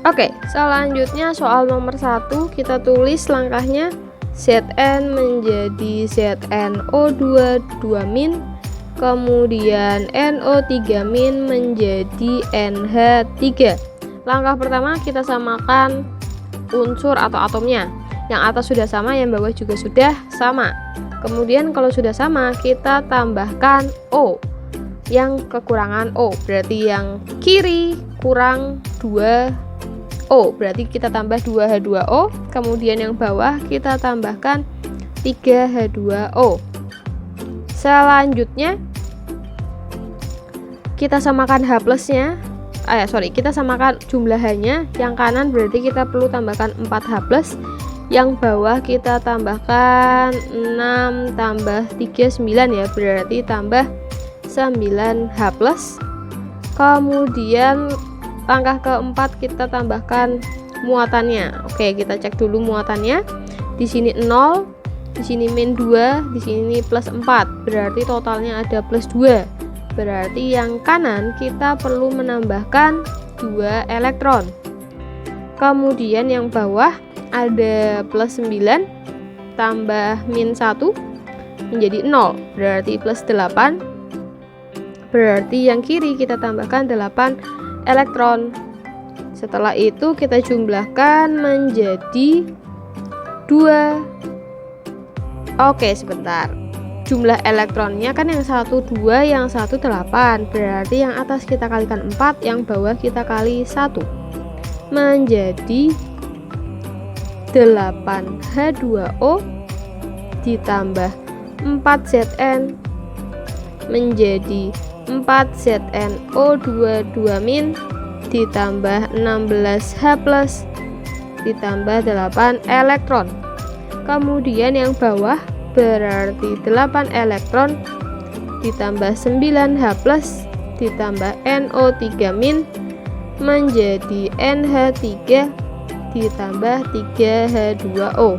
Oke, selanjutnya soal nomor 1 kita tulis langkahnya. Zn menjadi ZnO2 2-, kemudian NO3- menjadi NH3. Langkah pertama kita samakan unsur atau atomnya. Yang atas sudah sama, yang bawah juga sudah sama. Kemudian kalau sudah sama, kita tambahkan O yang kekurangan O, berarti yang kiri kurang 2O, berarti kita tambah 2H2O. Kemudian yang bawah kita tambahkan 3H2O. Selanjutnya kita samakan H plusnya, kita samakan jumlah H-nya. Yang kanan berarti kita perlu tambahkan 4H plus, yang bawah kita tambahkan 6 tambah 3 9 ya, berarti tambah 9H plus. Kemudian langkah keempat kita tambahkan muatannya. Oke, kita cek dulu muatannya. Di sini 0, di sini min 2, di sini plus 4, berarti totalnya ada plus 2. Berarti yang kanan kita perlu menambahkan 2 elektron. Kemudian yang bawah ada plus 9 tambah min 1 menjadi 0, berarti plus 8. Berarti yang kiri kita tambahkan 8 elektron. Setelah itu kita jumlahkan menjadi 2. Oke, sebentar. Jumlah elektronnya kan yang 1 2, yang 1 8. Berarti yang atas kita kalikan 4, yang bawah kita kali 1. Menjadi 8H2O ditambah 4Zn menjadi 4ZnO2 2- ditambah 16H plus ditambah 8 elektron. Kemudian yang bawah berarti 8 elektron ditambah 9H plus ditambah NO3- menjadi NH3 ditambah 3H2O.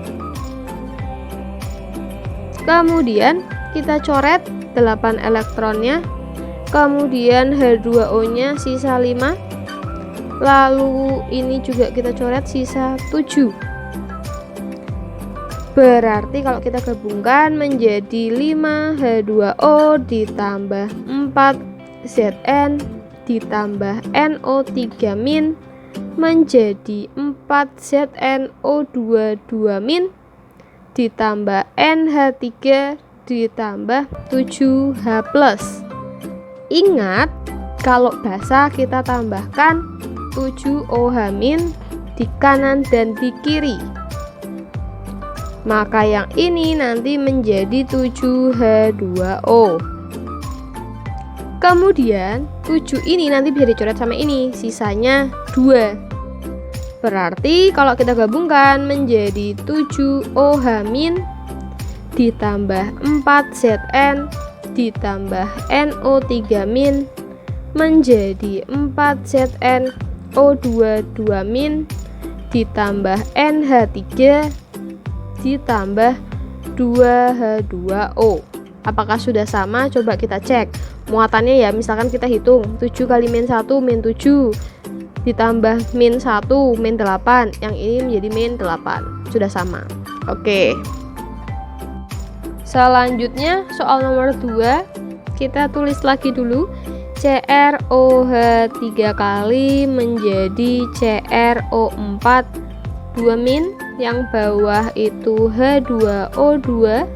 Kemudian kita coret 8 elektronnya, kemudian H2O nya sisa 5, lalu ini juga kita coret sisa 7. Berarti kalau kita gabungkan menjadi 5H2O ditambah 4Zn ditambah NO3- menjadi 4ZnO2 2- ditambah NH3 ditambah 7H plus. Ingat, kalau basah kita tambahkan 7OH- di kanan dan di kiri. Maka yang ini nanti menjadi 7H2O. Kemudian 7 ini nanti bisa dicoret sama ini, sisanya 2. Berarti kalau kita gabungkan menjadi 7OH- ditambah 4Zn ditambah NO3- menjadi 4ZnO2 2- ditambah NH3 ditambah 2H2O. Apakah sudah sama? Coba kita cek muatannya ya. Misalkan kita hitung 7 kali min 1 min 7 ditambah min 1 min 8, yang ini menjadi min 8. Sudah sama. Oke. Selanjutnya soal nomor 2 kita tulis lagi dulu. CrOH 3 kali menjadi CrO4 2-, yang bawah itu H2O2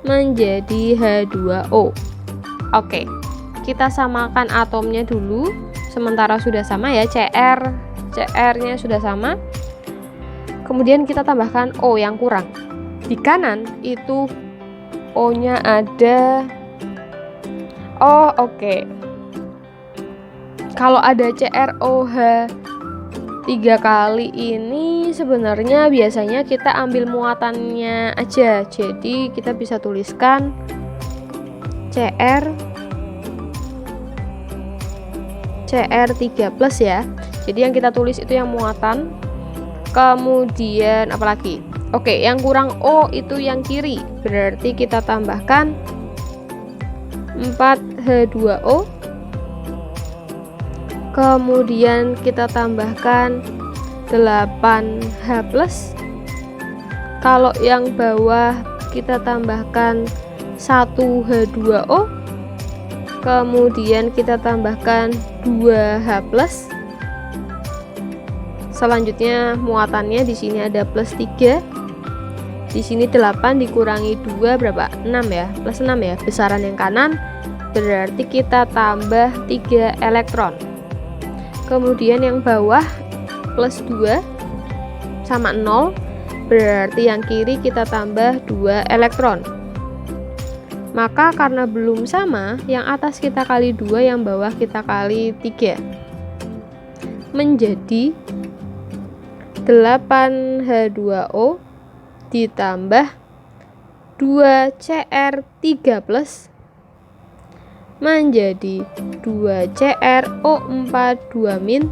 menjadi H2O. Oke, kita samakan atomnya dulu. Sementara sudah sama ya, CR-nya sudah sama. Kemudian kita tambahkan O yang kurang. Di kanan itu O-nya ada. Oke. Kalau ada CrOH 3 kali ini sebenarnya biasanya kita ambil muatannya aja. Jadi kita bisa tuliskan CR3 plus ya. Jadi yang kita tulis itu yang muatan. Kemudian apalagi? Oke, yang kurang O itu yang kiri. Berarti kita tambahkan 4H2O. Kemudian kita tambahkan 8H+. Kalau yang bawah kita tambahkan 1H2O, kemudian kita tambahkan 2H+. Selanjutnya muatannya di sini ada +3. Di sini 8 dikurangi 2 berapa? 6 ya, +6 ya. Besaran yang kanan berarti kita tambah 3 elektron. Kemudian yang bawah +2 sama 0, berarti yang kiri kita tambah 2 elektron. Maka karena belum sama, yang atas kita kali 2, yang bawah kita kali 3, menjadi 8H2O ditambah 2Cr3+ menjadi 2CrO4 2-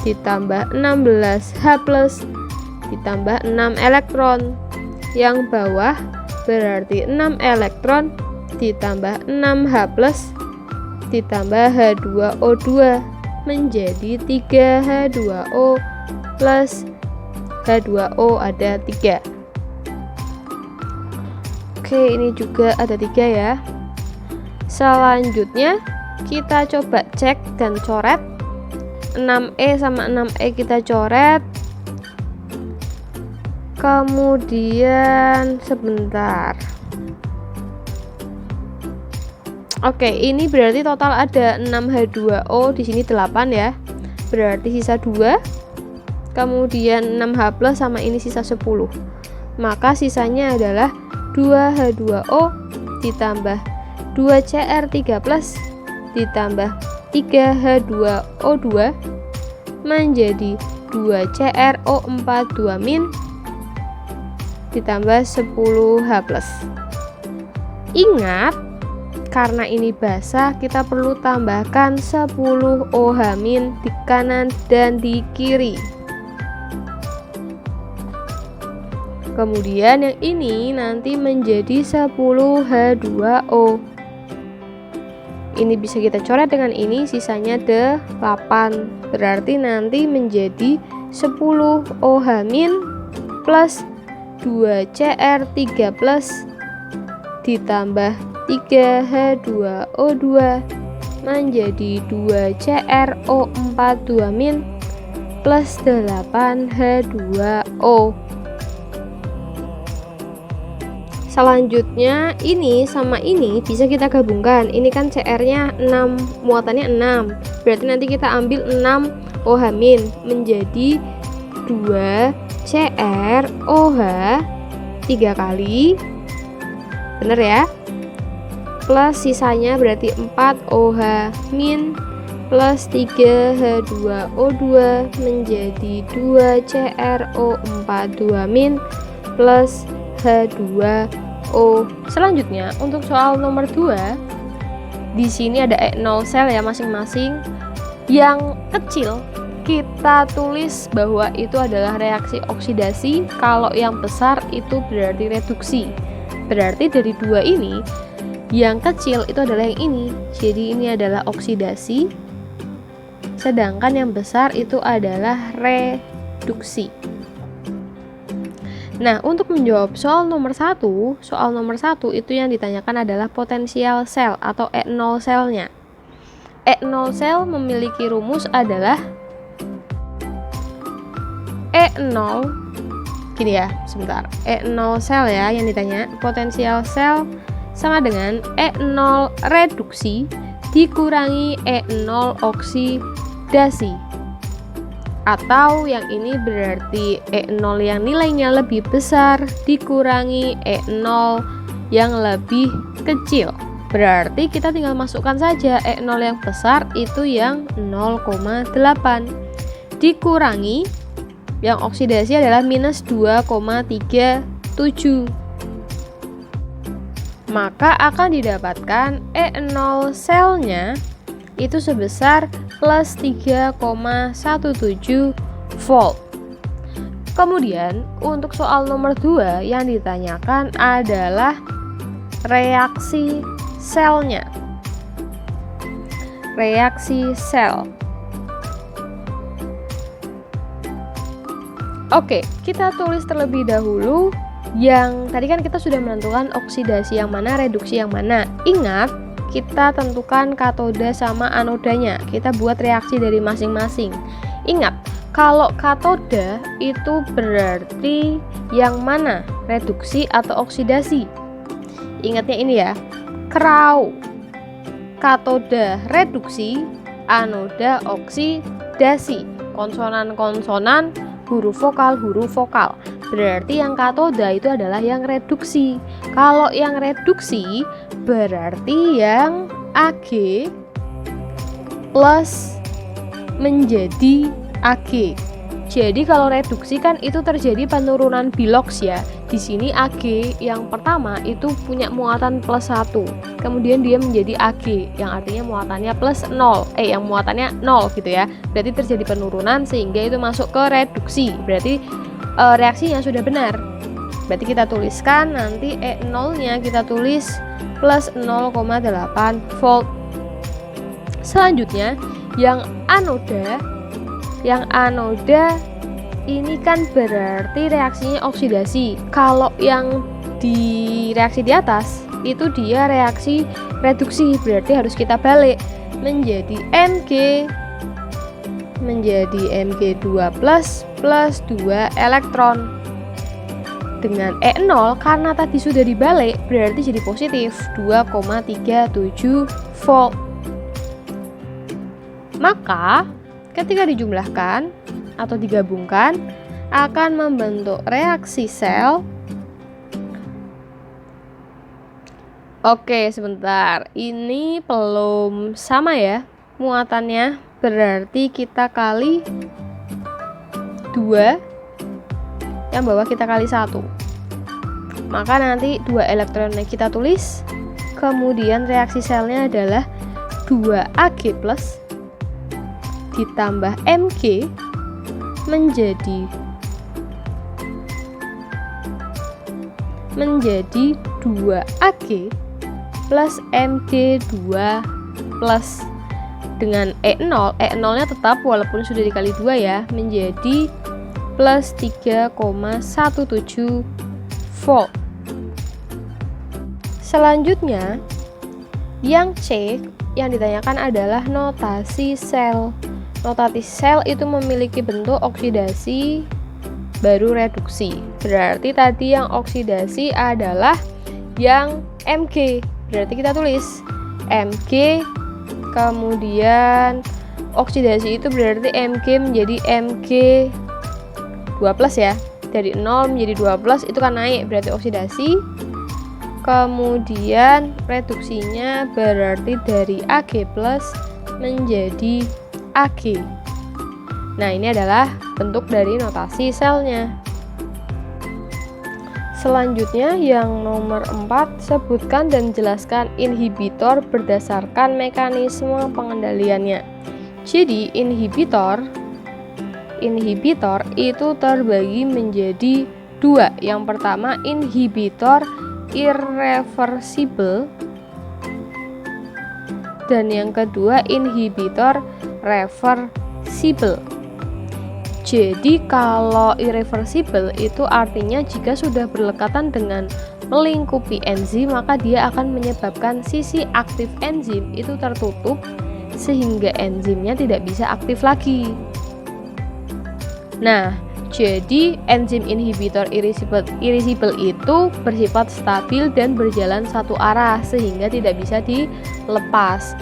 ditambah 16H+ ditambah 6 elektron. Yang bawah berarti 6 elektron ditambah 6H+ ditambah H2O2 menjadi 3H2O plus H2O ada 3. Oke, ini juga ada 3 ya. Selanjutnya kita coba cek dan coret. 6E sama 6E kita coret. Kemudian sebentar. Oke, ini berarti total ada 6H2O, di sini 8 ya. Berarti sisa 2. Kemudian 6H+ sama ini sisa 10. Maka sisanya adalah 2H2O ditambah 2Cr3+ ditambah 3H2O2 menjadi 2CrO4 2- ditambah 10H+. Ingat, karena ini basah, kita perlu tambahkan 10OH- di kanan dan di kiri. Kemudian yang ini nanti menjadi 10H2O. Ini bisa kita coret dengan ini, sisanya 8. Berarti nanti menjadi 10OH- plus 2Cr3+ ditambah 3H2O2 menjadi 2CrO4 2- plus 8H2O. Selanjutnya ini sama ini bisa kita gabungkan. Ini kan CR-nya 6, muatannya 6. Berarti nanti kita ambil 6 OH- menjadi 2CrOH 3 kali. Bener ya? Plus sisanya berarti 4 OH- plus 3H2O2 menjadi 2CrO4 2- plus H2O. Selanjutnya untuk soal nomor 2, di sini ada E0 sel ya masing-masing. Yang kecil kita tulis bahwa itu adalah reaksi oksidasi, kalau yang besar itu berarti reduksi. Berarti dari 2 ini yang kecil itu adalah yang ini. Jadi ini adalah oksidasi, sedangkan yang besar itu adalah reduksi. Nah, untuk menjawab soal nomor 1 itu yang ditanyakan adalah potensial sel atau E0 selnya. E0 sel memiliki rumus adalah E0, gini ya, sebentar. E0 sel ya yang ditanya, potensial sel sama dengan E0 reduksi dikurangi E0 oksidasi. Atau yang ini berarti E0 yang nilainya lebih besar dikurangi E0 yang lebih kecil. Berarti kita tinggal masukkan saja E0 yang besar itu yang 0,8 dikurangi yang oksidasi adalah minus 2,37. Maka akan didapatkan E0 selnya itu sebesar plus 3,17 volt. Kemudian untuk soal nomor 2 yang ditanyakan adalah reaksi selnya. Reaksi sel. Oke, kita tulis terlebih dahulu yang tadi kan kita sudah menentukan oksidasi yang mana, reduksi yang mana. Ingat, kita tentukan katoda sama anodanya. Kita buat reaksi dari masing-masing. Ingat, kalau katoda itu berarti yang mana? Reduksi atau oksidasi? Ingatnya ini ya. Krau. Katoda reduksi, anoda oksidasi. Konsonan-konsonan, huruf vokal. Berarti yang katoda itu adalah yang reduksi. Kalau yang reduksi berarti yang Ag plus menjadi Ag. Jadi kalau reduksi kan itu terjadi penurunan biloks ya. Di sini Ag yang pertama itu punya muatan plus 1. Kemudian dia menjadi Ag yang artinya muatannya plus 0. Yang muatannya 0 gitu ya. Berarti terjadi penurunan sehingga itu masuk ke reduksi. Berarti reaksinya sudah benar. Berarti kita tuliskan nanti E0-nya kita tulis plus 0,8 volt. Selanjutnya yang anoda ini kan berarti reaksinya oksidasi. Kalau yang di reaksi di atas itu dia reaksi reduksi, berarti harus kita balik menjadi Mg2 plus 2 elektron. Dengan E0 karena tadi sudah dibalik berarti jadi positif 2,37 volt. Maka ketika dijumlahkan atau digabungkan akan membentuk reaksi sel. Oke, sebentar. Ini belum sama ya muatannya. Berarti kita kali 2, yang bawah kita kali 1. Maka nanti 2 elektronnya kita tulis. Kemudian reaksi selnya adalah 2 Ag plus ditambah Mg menjadi 2 Ag plus Mg2 plus dengan E0 nya tetap walaupun sudah dikali 2 ya, menjadi plus 3,17 volt. Selanjutnya yang C yang ditanyakan adalah notasi sel. Notasi sel itu memiliki bentuk oksidasi baru reduksi. Berarti tadi yang oksidasi adalah yang Mg. Berarti kita tulis Mg, kemudian oksidasi itu berarti Mg menjadi Mg2 plus ya. Dari 0 menjadi 2 plus itu kan naik, berarti oksidasi. Kemudian reduksinya berarti dari Ag plus menjadi Ag. Nah, ini adalah bentuk dari notasi selnya. Selanjutnya yang nomor 4, sebutkan dan jelaskan inhibitor berdasarkan mekanisme pengendaliannya. Jadi inhibitor itu terbagi menjadi 2. Yang pertama inhibitor irreversible dan yang kedua inhibitor reversible. Jadi kalau irreversible itu artinya jika sudah berlekatan dengan melingkupi enzim maka dia akan menyebabkan sisi aktif enzim itu tertutup sehingga enzimnya tidak bisa aktif lagi. Nah, jadi enzim inhibitor irreversible itu bersifat stabil dan berjalan satu arah sehingga tidak bisa dilepas.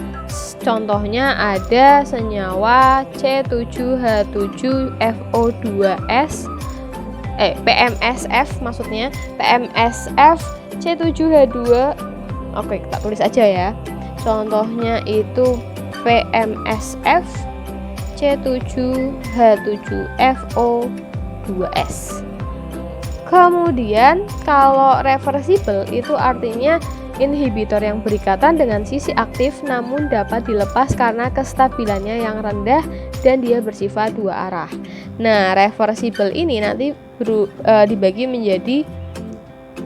Contohnya ada senyawa C7H7FO2S PMSF maksudnya PMSF C7H2. Oke, kita tulis aja ya. Contohnya itu PMSF C7H7FO2S. Kemudian kalau reversible itu artinya inhibitor yang berikatan dengan sisi aktif namun dapat dilepas karena kestabilannya yang rendah dan dia bersifat dua arah. Nah, reversible ini nanti dibagi menjadi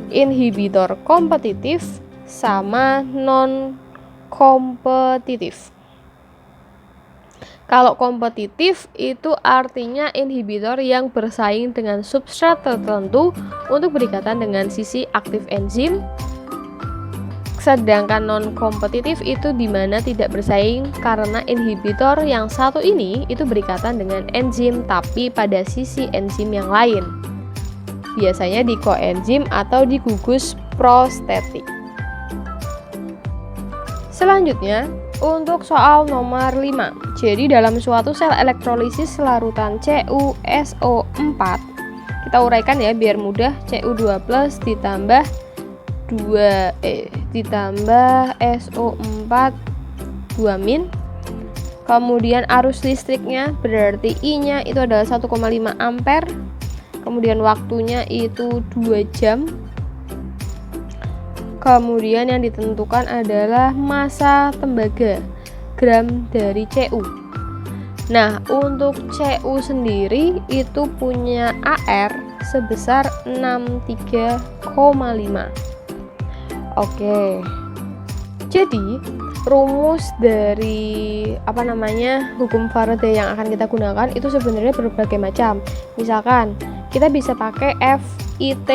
inhibitor kompetitif sama non kompetitif. Kalau kompetitif itu artinya inhibitor yang bersaing dengan substrat tertentu untuk berikatan dengan sisi aktif enzim. Sedangkan non-kompetitif itu dimana tidak bersaing karena inhibitor yang satu ini itu berikatan dengan enzim tapi pada sisi enzim yang lain. Biasanya di koenzim atau di gugus prostetik. Selanjutnya, untuk soal nomor 5. Jadi dalam suatu sel elektrolisis larutan CuSO4, kita uraikan ya biar mudah. Cu2+ ditambah SO4 2-. Kemudian arus listriknya berarti I-nya itu adalah 1,5 ampere. Kemudian waktunya itu 2 jam. Kemudian yang ditentukan adalah massa tembaga gram dari Cu. Nah, untuk Cu sendiri itu punya AR sebesar 63,5. Oke. Jadi, rumus dari hukum Faraday yang akan kita gunakan itu sebenarnya berbagai macam. Misalkan, kita bisa pakai FIT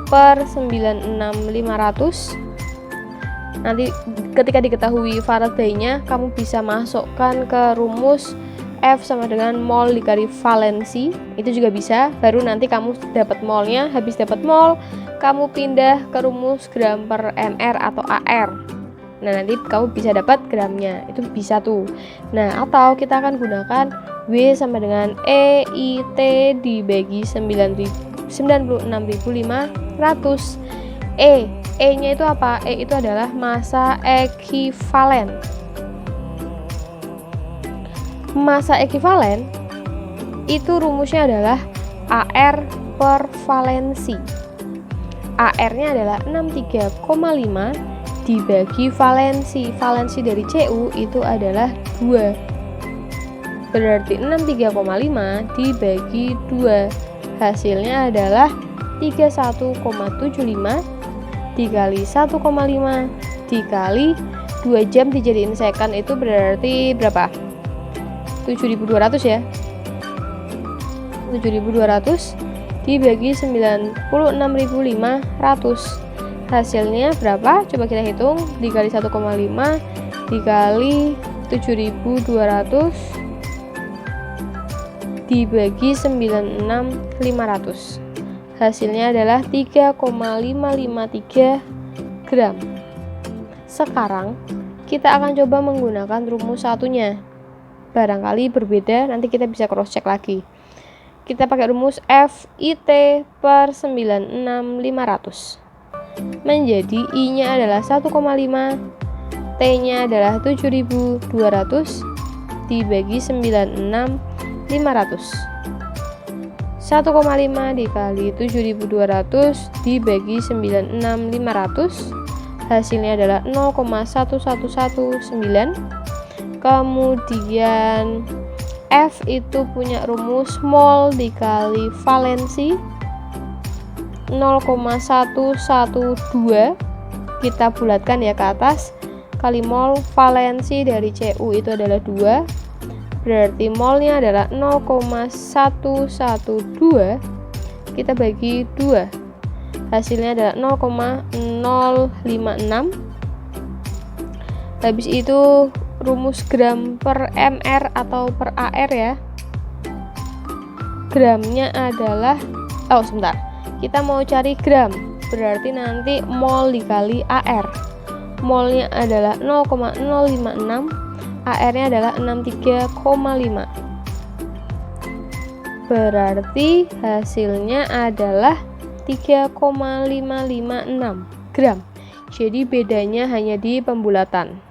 per 96500. Nanti ketika diketahui Faraday-nya, kamu bisa masukkan ke rumus F sama dengan mol dikali valensi. Itu juga bisa. Baru nanti kamu dapat molnya. Habis dapat mol, kamu pindah ke rumus gram per mr atau AR. Nah, nanti kamu bisa dapat gramnya. Itu bisa tuh. Nah, atau kita akan gunakan W sama dengan EIT dibagi 96.500. E-nya itu apa? E itu adalah massa ekivalen. Massa ekivalen itu rumusnya adalah AR per valensi. AR-nya adalah 63,5 dibagi valensi. Valensi dari Cu itu adalah 2. Berarti 63,5 dibagi 2. Hasilnya adalah 31,75 dikali 1,5 dikali 2 jam dijadiin second itu berarti berapa? 7.200 ya. 7.200 dibagi 96.500. Hasilnya berapa? Coba kita hitung. Dikali 1,5 dikali 7.200 dibagi 96.500. Hasilnya adalah 3,553 gram. Sekarang kita akan coba menggunakan rumus satunya. Barangkali berbeda, nanti kita bisa cross check lagi. Kita pakai rumus FIT per 96.500 menjadi I-nya adalah 1,5, T-nya adalah 7.200 dibagi 96.500. 1,5 dikali 7.200 dibagi 96.500. Hasilnya adalah 0,1119. Kemudian F itu punya rumus mol dikali valensi 0,112. Kita bulatkan ya ke atas, kali mol valensi dari Cu itu adalah 2. Berarti molnya adalah 0,112. Kita bagi 2. Hasilnya adalah 0,056. Habis itu rumus gram per mr atau per AR ya. Gramnya adalah kita mau cari gram, berarti nanti mol dikali AR. Molnya adalah 0,056, AR-nya adalah 63,5. Berarti hasilnya adalah 3,556 gram. Jadi bedanya hanya di pembulatan.